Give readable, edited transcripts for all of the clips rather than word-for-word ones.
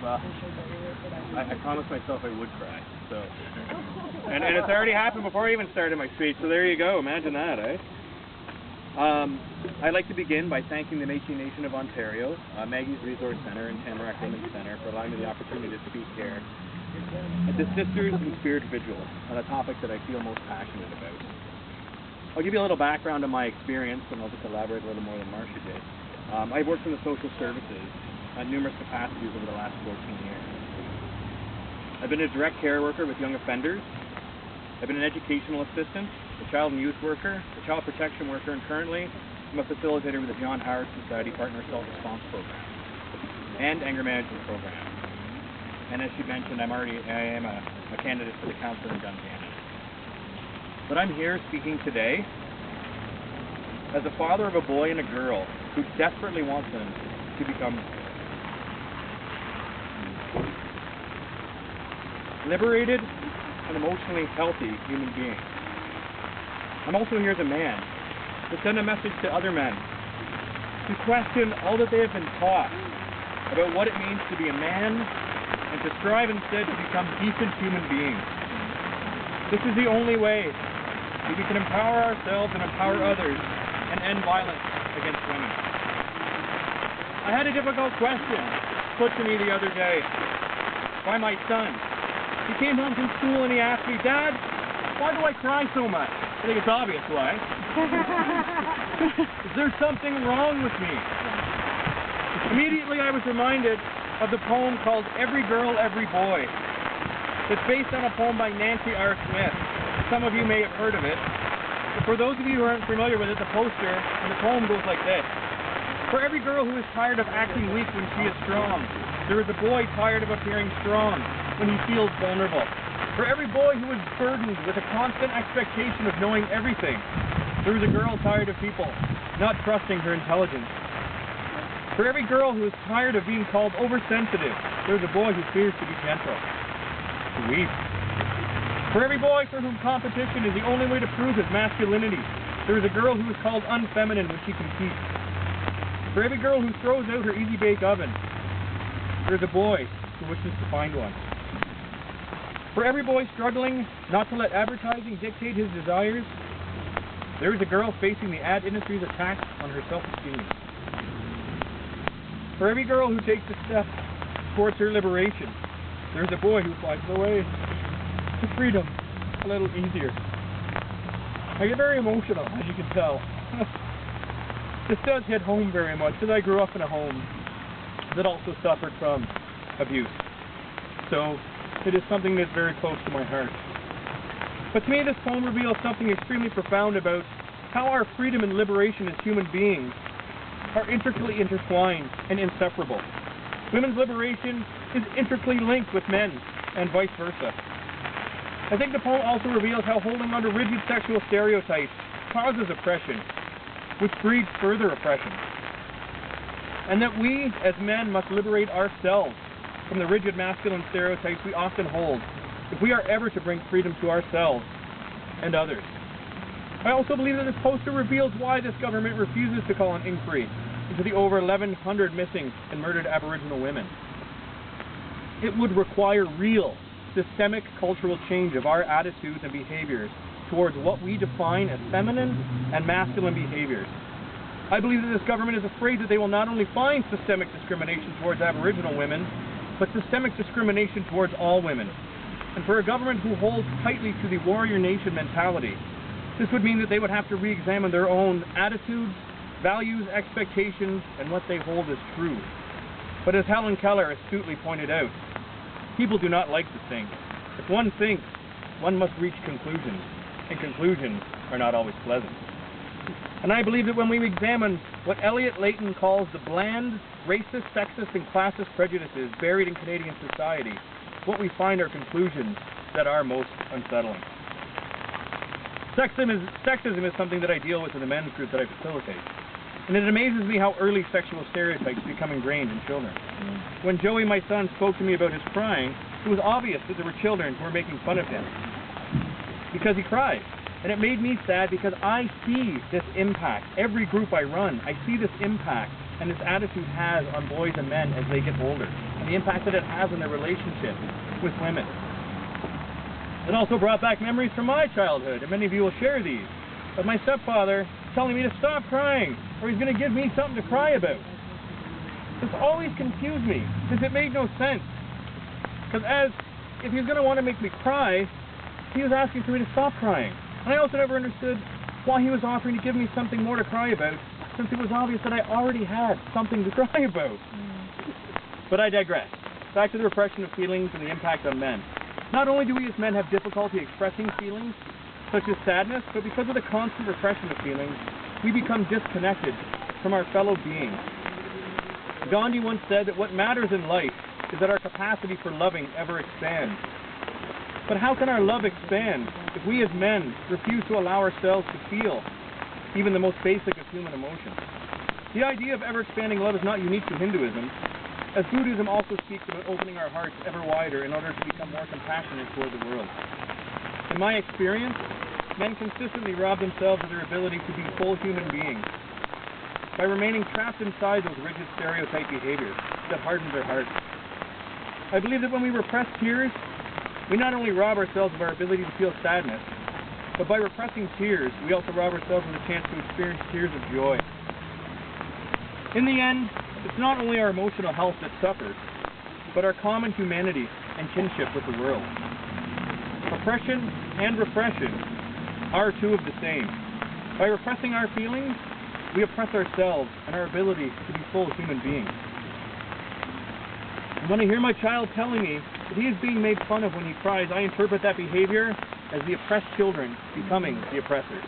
Well, I promised myself I would cry, so. And it's already happened before I even started my speech, so there you go. Imagine that, eh? I'd like to begin by thanking the Métis Nation of Ontario, Maggie's Resource Centre and Tamarack Women's Centre for allowing me the opportunity to speak here at the Sisters in Spirit Vigil on a topic that I feel most passionate about. I'll give you a little background on my experience, and I'll just elaborate a little more than Marcia did. I've worked in the social services at numerous capacities over the last 14 years. I've been a direct care worker with young offenders. I've been an educational assistant, a child and youth worker, a child protection worker, and currently I'm a facilitator with the John Howard Society Partner Assault Response Program and Anger Management Program. And as she mentioned, I am a candidate for the Councillor in Dungannon. But I'm here speaking today as a father of a boy and a girl who desperately wants them to become liberated and emotionally healthy human beings. I'm also here as a man to send a message to other men to question all that they have been taught about what it means to be a man and to strive instead to become decent human beings. This is the only way that we can empower ourselves and empower others and end violence against women. I had a difficult question put to me the other day by my son. He came home from school and he asked me, "Dad, why do I cry so much?" I think it's obvious why. Is there something wrong with me? Immediately I was reminded of the poem called Every Girl, Every Boy. It's based on a poem by Nancy R. Smith. Some of you may have heard of it. But for those of you who aren't familiar with it, the poster and the poem goes like this. For every girl who is tired of acting weak when she is strong, there is a boy tired of appearing strong when he feels vulnerable. For every boy who is burdened with a constant expectation of knowing everything, there is a girl tired of people not trusting her intelligence. For every girl who is tired of being called oversensitive, there is a boy who fears to be gentle, to weep. For every boy for whom competition is the only way to prove his masculinity, there is a girl who is called unfeminine when she competes. For every girl who throws out her easy-bake oven, there is a boy who wishes to find one. For every boy struggling not to let advertising dictate his desires, there is a girl facing the ad industry's attack on her self-esteem. For every girl who takes a step towards her liberation, there is a boy who flies away to freedom a little easier. I get very emotional, as you can tell. This does hit home very much, because I grew up in a home that also suffered from abuse. So it is something that's very close to my heart. But to me, this poem reveals something extremely profound about how our freedom and liberation as human beings are intricately intertwined and inseparable. Women's liberation is intricately linked with men's, and vice versa. I think the poem also reveals how holding on to rigid sexual stereotypes causes oppression, which breeds further oppression. And that we, as men, must liberate ourselves from the rigid masculine stereotypes we often hold, if we are ever to bring freedom to ourselves and others. I also believe that this poster reveals why this government refuses to call an inquiry into the over 1,100 missing and murdered Aboriginal women. It would require real, systemic cultural change of our attitudes and behaviors towards what we define as feminine and masculine behaviors. I believe that this government is afraid that they will not only find systemic discrimination towards Aboriginal women, but systemic discrimination towards all women. And for a government who holds tightly to the warrior nation mentality, this would mean that they would have to re-examine their own attitudes, values, expectations, and what they hold as true. But as Helen Keller astutely pointed out, people do not like to think. If one thinks, one must reach conclusions, and conclusions are not always pleasant. And I believe that when we examine what Eliot Leighton calls the bland, racist, sexist, and classist prejudices buried in Canadian society, what we find are conclusions that are most unsettling. Sexism is something that I deal with in the men's group that I facilitate. And it amazes me how early sexual stereotypes become ingrained in children. When Joey, my son, spoke to me about his crying, it was obvious that there were children who were making fun of him because he cried. And it made me sad because I see this impact. Every group I run, I see this impact and this attitude has on boys and men as they get older. and the impact that it has on their relationship with women. It also brought back memories from my childhood, and many of you will share these, of my stepfather telling me to stop crying, or he's going to give me something to cry about. This always confused me, because it made no sense. Because if he was going to want to make me cry, he was asking for me to stop crying. And I also never understood why he was offering to give me something more to cry about, since it was obvious that I already had something to cry about. But I digress. Back to the repression of feelings and the impact on men. Not only do we as men have difficulty expressing feelings, such as sadness, but because of the constant repression of feelings, we become disconnected from our fellow beings. Gandhi once said that what matters in life is that our capacity for loving ever expands. But how can our love expand if we as men refuse to allow ourselves to feel even the most basic of human emotions? The idea of ever-expanding love is not unique to Hinduism, as Buddhism also speaks about opening our hearts ever wider in order to become more compassionate toward the world. In my experience, men consistently rob themselves of their ability to be full human beings by remaining trapped inside those rigid stereotype behaviors that harden their hearts. I believe that when we repress tears, we not only rob ourselves of our ability to feel sadness, but by repressing tears, we also rob ourselves of the chance to experience tears of joy. In the end, it's not only our emotional health that suffers, but our common humanity and kinship with the world. Oppression and repression are two of the same. By repressing our feelings, we oppress ourselves and our ability to be full human beings. And when I hear my child telling me that he is being made fun of when he cries, I interpret that behavior as the oppressed children becoming the oppressors.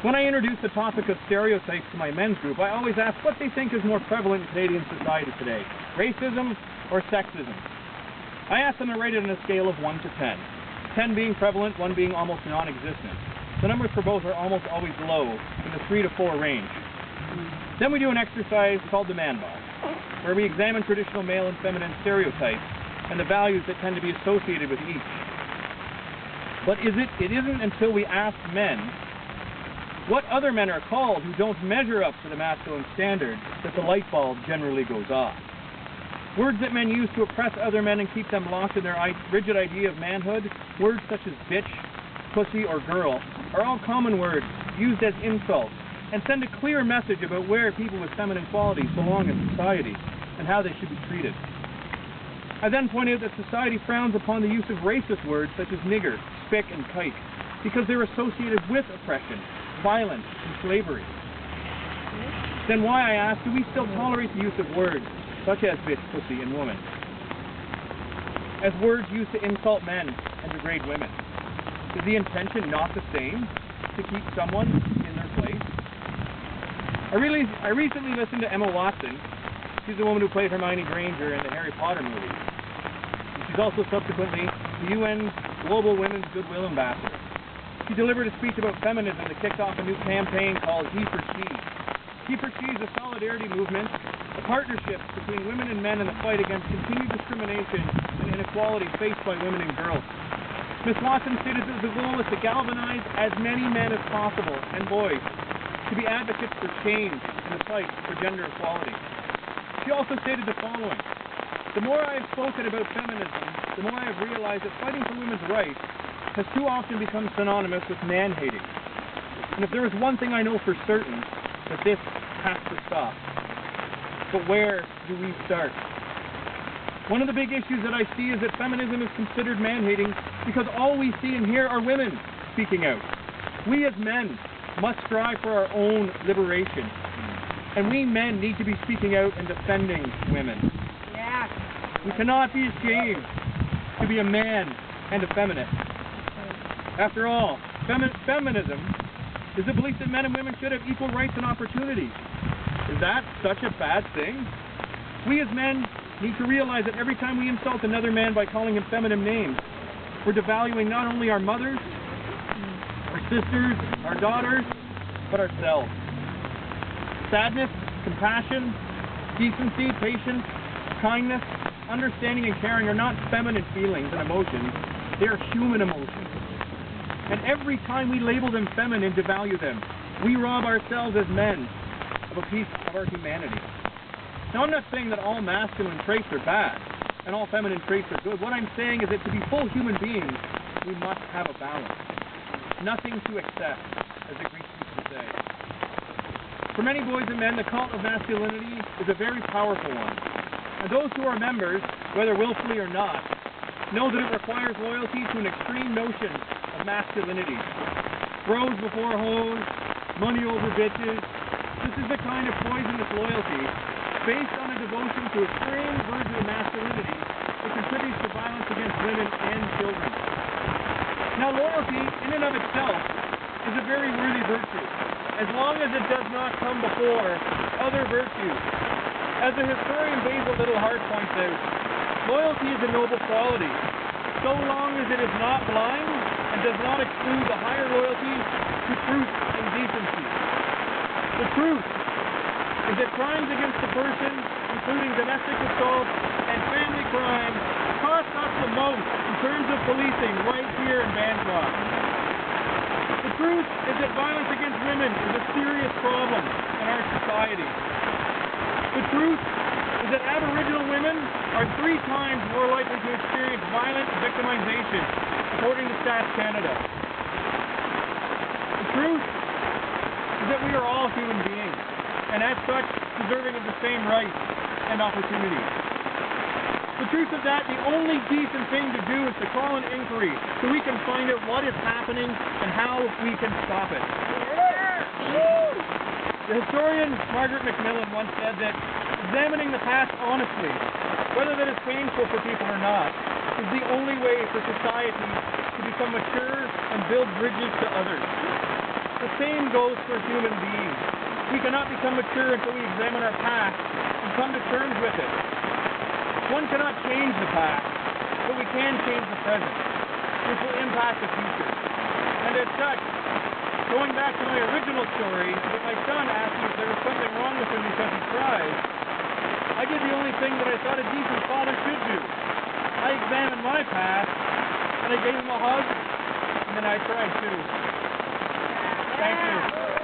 When I introduce the topic of stereotypes to my men's group, I always ask what they think is more prevalent in Canadian society today, racism or sexism. I ask them to rate it on a scale of 1 to 10, 10 being prevalent, 1 being almost non-existent. The numbers for both are almost always low, in the 3 to 4 range. Then we do an exercise called the man box, where we examine traditional male and feminine stereotypes and the values that tend to be associated with each. But it isn't until we ask men what other men are called who don't measure up to the masculine standard that the light bulb generally goes off. Words that men use to oppress other men and keep them locked in their rigid idea of manhood, words such as bitch, pussy, or girl, are all common words used as insults and send a clear message about where people with feminine qualities belong in society and how they should be treated. I then point out that society frowns upon the use of racist words such as nigger, spick, and kike because they're associated with oppression, violence, and slavery. Then why, I ask, do we still tolerate the use of words such as bitch, pussy, and woman as words used to insult men and degrade women? Is the intention not the same, to keep someone in their place? I recently listened to Emma Watson. She's the woman who played Hermione Granger in the Harry Potter movies. And she's also subsequently the UN's Global Women's Goodwill Ambassador. She delivered a speech about feminism that kicked off a new campaign called He for She. He for She is a solidarity movement, a partnership between women and men in the fight against continued discrimination and inequality faced by women and girls. Ms. Watson stated that the goal is to galvanize as many men as possible, and boys, to be advocates for change in the fight for gender equality. She also stated the following: the more I have spoken about feminism, the more I have realized that fighting for women's rights has too often become synonymous with man-hating. And if there is one thing I know for certain, that this has to stop. But where do we start? One of the big issues that I see is that feminism is considered man-hating because all we see and hear are women speaking out. We as men must strive for our own liberation. And we men need to be speaking out and defending women. Yeah. We cannot be ashamed to be a man and a feminist. After all, feminism is the belief that men and women should have equal rights and opportunities. Is that such a bad thing? We as men need to realize that every time we insult another man by calling him feminine names, we're devaluing not only our mothers, our sisters, our daughters, but ourselves. Sadness, compassion, decency, patience, kindness, understanding, and caring are not feminine feelings and emotions. They are human emotions. And every time we label them feminine, devalue them, we rob ourselves as men of a piece of our humanity. Now, I'm not saying that all masculine traits are bad and all feminine traits are good. What I'm saying is that to be full human beings, we must have a balance. Nothing to excess, as the Greeks used to say. For many boys and men, the cult of masculinity is a very powerful one. And those who are members, whether willfully or not, know that it requires loyalty to an extreme notion of masculinity. Bros before hoes, money over bitches. This is the kind of poisonous loyalty based on a devotion to extreme version of masculinity that contributes to violence against women and children. Now, loyalty in and of itself is a very worthy virtue, as long as it does not come before other virtues. As the historian Basil points out, loyalty is a noble quality, so long as it is not blind and does not exclude the higher loyalties to truth and decency. The truth is that crimes against the person, including domestic assault and family crime, cost us the most in terms of policing right here in Bancroft. The truth is that violence against women is a serious problem in our society. The truth is that Aboriginal women are 3 times more likely to experience violent victimization, according to Stats Canada. The truth is that we are all human beings, and as such, deserving of the same rights and opportunities. The truth is that the only decent thing to do is to call an inquiry so we can find out what is happening and how we can stop it. The historian Margaret Macmillan once said that examining the past honestly, whether that is painful for people or not, is the only way for society to become mature and build bridges to others. The same goes for human beings. We cannot become mature until we examine our past and come to terms with it. One cannot change the past, but we can change the present, which will impact the future. And as such, going back to my original story, that my son asked me if there was something wrong with him because he cries, I did the only thing that I thought a decent father should do. I examined my past, and I gave him a hug, and then I cried too. Thank you.